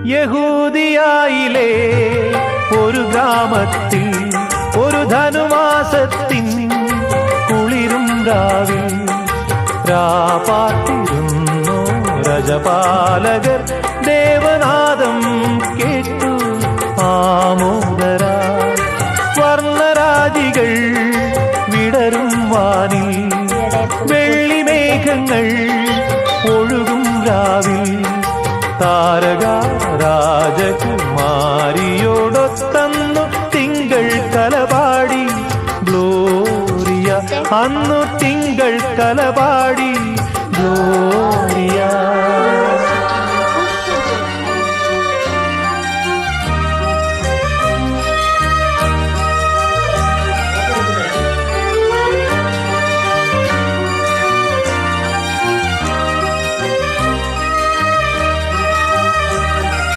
യഹൂദിയായിലെ ഒരു ഗ്രാമത്തിൽ ഒരു ധനുമാസത്തിൻ കുളിരും രാവിൽ രാപാർത്തിരുന്നു രജപാലകർ ദേവനാദം കേട്ടു ആമോദരാ സ്വർണരാജികൾ വിടരും വാനിൽ വെള്ളിമേഘങ്ങൾ ഒഴുകും രാവിൽ താരക രാജകുമാരിയോടൊത്തന്നു തിങ്കൾ കലപാടി ഗ്ലോറിയ അന്നു തിങ്കൾ കലപാടി ഗ്ലോറിയ